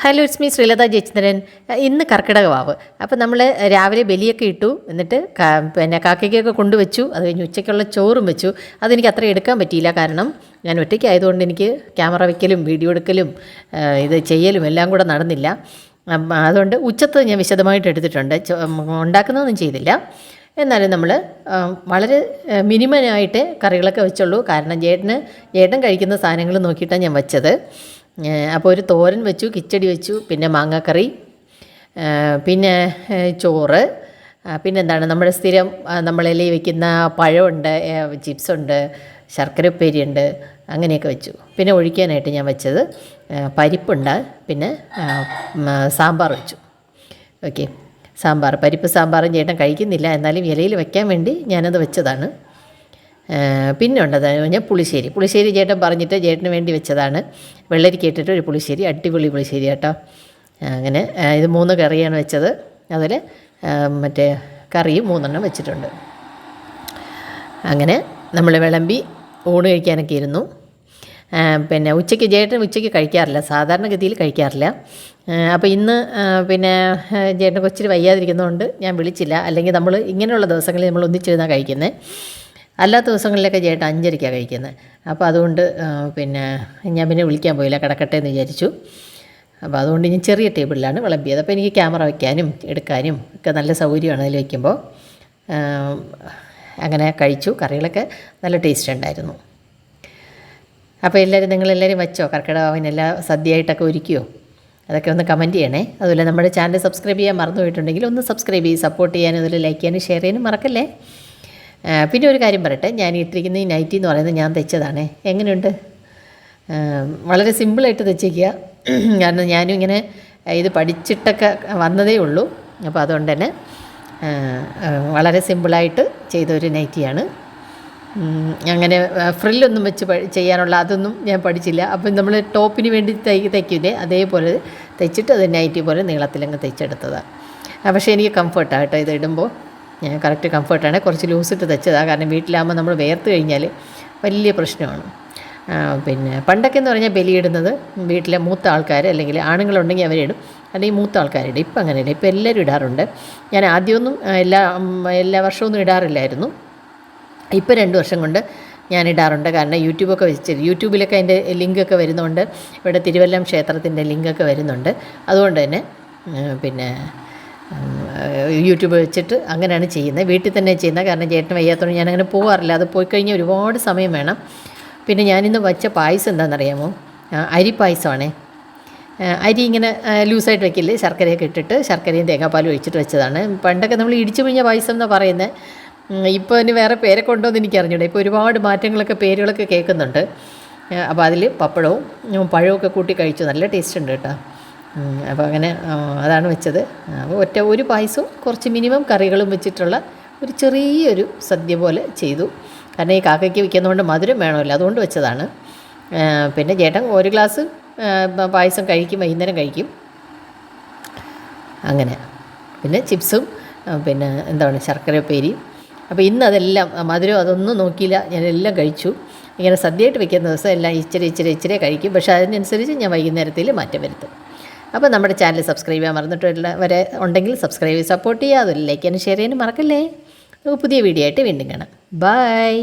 Hello it's me Sreelatha Jayachandran. ഇന്ന് കർക്കിടക വാവ്. അപ്പോൾ നമ്മൾ രാവിലെ ബലിയൊക്കെ ഇട്ടു, എന്നിട്ട് പിന്നെ കാക്കയ്ക്കൊക്കെ കൊണ്ടുവച്ചു. അത് കഴിഞ്ഞ് ഉച്ചയ്ക്കുള്ള ചോറും വെച്ചു. അതെനിക്ക് അത്ര എടുക്കാൻ പറ്റിയില്ല, കാരണം ഞാൻ ഒറ്റയ്ക്കായതുകൊണ്ട് എനിക്ക് ക്യാമറ വയ്ക്കലും വീഡിയോ എടുക്കലും ഇത് ചെയ്യലും എല്ലാം കൂടെ നടന്നില്ല. അതുകൊണ്ട് ഉച്ചത്ത് ഞാൻ വിശദമായിട്ട് എടുത്തിട്ടുണ്ട്, ഉണ്ടാക്കുന്നതൊന്നും ചെയ്തില്ല. എന്നാലും നമ്മൾ വളരെ മിനിമമായിട്ട് കറികളൊക്കെ വെച്ചുള്ളൂ, കാരണം ചേട്ടൻ കഴിക്കുന്ന സാധനങ്ങൾ നോക്കിയിട്ടാണ് ഞാൻ വെച്ചത്. അപ്പോൾ ഒരു തോരൻ വെച്ചു, കിച്ചടി വെച്ചു, പിന്നെ മാങ്ങാക്കറി, പിന്നെ ചോറ്, പിന്നെന്താണ് നമ്മുടെ സ്ഥിരം നമ്മളെല്ലാം വയ്ക്കുന്ന പഴമുണ്ട്, ചിപ്സുണ്ട്, ശർക്കര ഉപ്പേരിയുണ്ട്, അങ്ങനെയൊക്കെ വെച്ചു. പിന്നെ ഒഴിക്കാനായിട്ട് ഞാൻ വെച്ചത് പരിപ്പുണ്ട്, പിന്നെ സാമ്പാർ വെച്ചു. ഓക്കെ, സാമ്പാർ, പരിപ്പ് സാമ്പാറും ചേട്ടൻ കഴിക്കുന്നില്ല, എന്നാലും ഇലയിൽ വെക്കാൻ വേണ്ടി ഞാനത് വെച്ചതാണ്. പിന്നെ ഉണ്ടത് ഞാൻ പുളിശ്ശേരി ചേട്ടൻ പറഞ്ഞിട്ട് ചേട്ടന് വേണ്ടി വെച്ചതാണ്. വെള്ളരിക്ക ഇട്ടിട്ട് ഒരു പുളിശ്ശേരി, അടിപൊളി പുളിശ്ശേരി കേട്ടോ. അങ്ങനെ ഇത് 3 കറിയാണ് വെച്ചത്. അതിൽ മറ്റേ കറിയും 3 വെച്ചിട്ടുണ്ട്. അങ്ങനെ നമ്മൾ വിളമ്പി ഊണ് കഴിക്കാനൊക്കെ ഇരുന്നു. പിന്നെ ചേട്ടൻ ഉച്ചയ്ക്ക് കഴിക്കാറില്ല, സാധാരണഗതിയിൽ കഴിക്കാറില്ല. അപ്പോൾ ഇന്ന് പിന്നെ ചേട്ടൻ കൊച്ചിരി വയ്യാതിരിക്കുന്നതുകൊണ്ട് ഞാൻ വിളിച്ചില്ല. അല്ലെങ്കിൽ നമ്മൾ ഇങ്ങനെയുള്ള ദിവസങ്ങളിൽ നമ്മൾ ഒന്നിച്ചിരുന്നാണ് കഴിക്കുന്നത്. അല്ലാത്ത ദിവസങ്ങളിലൊക്കെ ചേട്ടൻ 5:30ക്കാണ് കഴിക്കുന്നത്. അപ്പോൾ അതുകൊണ്ട് പിന്നെ ഞാൻ വിളിക്കാൻ പോയില്ല, കിടക്കട്ടെ എന്ന് വിചാരിച്ചു. അപ്പോൾ അതുകൊണ്ട് ഇനി ചെറിയ ടേബിളിലാണ് വിളമ്പിയത്. അപ്പോൾ എനിക്ക് ക്യാമറ വയ്ക്കാനും എടുക്കാനും ഒക്കെ നല്ല സൗകര്യമാണ് അതിൽ വയ്ക്കുമ്പോൾ. അങ്ങനെ കഴിച്ചു. കറികളൊക്കെ നല്ല ടേസ്റ്റ് ഉണ്ടായിരുന്നു. അപ്പോൾ നിങ്ങളെല്ലാവരും വെച്ചോ? കർക്കിടക എല്ലാ സദ്യയായിട്ടൊക്കെ ഒരുക്കിയോ? അതൊക്കെ ഒന്ന് കമൻറ്റ് ചെയ്യണേ. അതുപോലെ നമ്മുടെ ചാനൽ സബ്സ്ക്രൈബ് ചെയ്യാൻ മറന്നു പോയിട്ടുണ്ടെങ്കിൽ ഒന്ന് സബ്സ്ക്രൈബ് ചെയ്ത് സപ്പോർട്ട് ചെയ്യാനും അതുപോലെ ലൈക്ക് ചെയ്യാനും ഷെയർ ചെയ്യാനും മറക്കല്ലേ. പിന്നെ ഒരു കാര്യം പറയട്ടെ, ഞാൻ ഇട്ടിരിക്കുന്ന ഈ നൈറ്റി എന്ന് പറയുന്നത് ഞാൻ തെച്ചതാണ്. എങ്ങനെയുണ്ട്? വളരെ സിമ്പിളായിട്ട് തെച്ചിരിക്കുക, കാരണം ഞാനും ഇങ്ങനെ ഇത് പഠിച്ചിട്ടൊക്കെ വന്നതേ ഉള്ളൂ. അപ്പോൾ അതുകൊണ്ട് തന്നെ വളരെ സിമ്പിളായിട്ട് ചെയ്തൊരു നൈറ്റിയാണ്. അങ്ങനെ ഫ്രില്ലൊന്നും വെച്ച് ചെയ്യാനുള്ള അതൊന്നും ഞാൻ പഠിച്ചില്ല. അപ്പം നമ്മൾ ടോപ്പിന് വേണ്ടി തയ്ക്കില്ലേ, അതേപോലെ തയ്ച്ചിട്ട് അത് നൈറ്റി പോലെ നീളത്തിലങ്ങ് തയ്ച്ചെടുത്തതാണ്. പക്ഷേ എനിക്ക് കംഫർട്ടാണ് കേട്ടോ ഇത് ഇടുമ്പോൾ. ഞാൻ കറക്റ്റ് കംഫർട്ടാണ്. കുറച്ച് ലൂസിട്ട് തെച്ചതാണ്, കാരണം വീട്ടിലാകുമ്പോൾ നമ്മൾ വേർത്ത് കഴിഞ്ഞാൽ വലിയ പ്രശ്നമാണ്. പിന്നെ പണ്ടൊക്കെ എന്ന് പറഞ്ഞാൽ ബലിയിടുന്നത് വീട്ടിലെ മൂത്ത ആൾക്കാർ, അല്ലെങ്കിൽ ആണുങ്ങളുണ്ടെങ്കിൽ അവരിടും, അല്ലെങ്കിൽ മൂത്ത ആൾക്കാരിടും. ഇപ്പം അങ്ങനെയില്ല, ഇപ്പം എല്ലാവരും ഇടാറുണ്ട്. ഞാൻ ആദ്യമൊന്നും എല്ലാ വർഷമൊന്നും ഇടാറില്ലായിരുന്നു. ഇപ്പോൾ 2 വർഷം കൊണ്ട് ഞാൻ ഇടാറുണ്ട്, കാരണം യൂട്യൂബിലൊക്കെ അതിൻ്റെ ലിങ്കൊക്കെ വരുന്നുണ്ട്. ഇവിടെ തിരുവല്ലം ക്ഷേത്രത്തിൻ്റെ ലിങ്കൊക്കെ വരുന്നുണ്ട്. അതുകൊണ്ട് തന്നെ പിന്നെ യൂട്യൂബ് വെച്ചിട്ട് അങ്ങനെയാണ് ചെയ്യുന്നത്. വീട്ടിൽ തന്നെ ചെയ്യുന്നത്, കാരണം ചേട്ടന് വയ്യാത്തതുകൊണ്ട് ഞാനങ്ങനെ പോകാറില്ല. അത് പോയി കഴിഞ്ഞാൽ ഒരുപാട് സമയം വേണം. പിന്നെ ഞാനിന്ന് വച്ച പായസം എന്താണെന്നറിയാമോ? അരി പായസമാണേ. അരി ഇങ്ങനെ ലൂസായിട്ട് വയ്ക്കില്ലേ, ശർക്കരയൊക്കെ ഇട്ടിട്ട്, ശർക്കരയും തേങ്ങാപ്പാലും ഒഴിച്ചിട്ട് വെച്ചതാണ്. പണ്ടൊക്കെ നമ്മൾ ഇടിച്ചു പിഴിഞ്ഞ പായസം എന്നാണ് പറയുന്നത്. ഇപ്പോൾ അതിന് വേറെ പേരൊക്കെ ഉണ്ടോ എന്ന് എനിക്കറിഞ്ഞൂടെ. ഇപ്പോൾ ഒരുപാട് മാറ്റങ്ങളൊക്കെ പേരുകളൊക്കെ കേൾക്കുന്നുണ്ട്. അപ്പോൾ അതിൽ പപ്പടവും പഴമൊക്കെ കൂട്ടി കഴിച്ചു, നല്ല ടേസ്റ്റ് ഉണ്ട് കേട്ടോ. അപ്പോൾ അങ്ങനെ അതാണ് വെച്ചത്. അപ്പോൾ ഒരു പായസവും കുറച്ച് മിനിമം കറികളും വെച്ചിട്ടുള്ള ഒരു ചെറിയൊരു സദ്യ പോലെ ചെയ്തു. കാരണം ഈ കാക്കയ്ക്ക് വയ്ക്കുന്നതുകൊണ്ട് മധുരം വേണമല്ലോ, അതുകൊണ്ട് വെച്ചതാണ്. പിന്നെ ചേട്ടൻ 1 ഗ്ലാസ് പായസം കഴിക്കും, വൈകുന്നേരം കഴിക്കും. അങ്ങനെ പിന്നെ ചിപ്സും പിന്നെ എന്താണ് ശർക്കര ഉപ്പേരി. അപ്പോൾ ഇന്ന് അതെല്ലാം മധുരം അതൊന്നും നോക്കിയില്ല, ഞാനെല്ലാം കഴിച്ചു. ഇങ്ങനെ സദ്യയായിട്ട് വയ്ക്കുന്ന ദിവസം എല്ലാം ഇച്ചിരി കഴിക്കും. പക്ഷേ അതിനനുസരിച്ച് ഞാൻ വൈകുന്നേരത്തിൽ മാറ്റം വരുത്തും. അപ്പോൾ നമ്മുടെ ചാനൽ സബ്സ്ക്രൈബ് ചെയ്യാൻ മറന്നിട്ടുള്ളവരെ ഉണ്ടെങ്കിൽ സബ്സ്ക്രൈബ് ചെയ്ത് സപ്പോർട്ട് ചെയ്യുക. അതുപോലെ ലൈക്ക് ചെയ്യാനും ഷെയർ ചെയ്യാനും മറക്കല്ലേ. നമുക്ക് പുതിയ വീഡിയോ ആയിട്ട് വീണ്ടും കാണാം. ബൈ.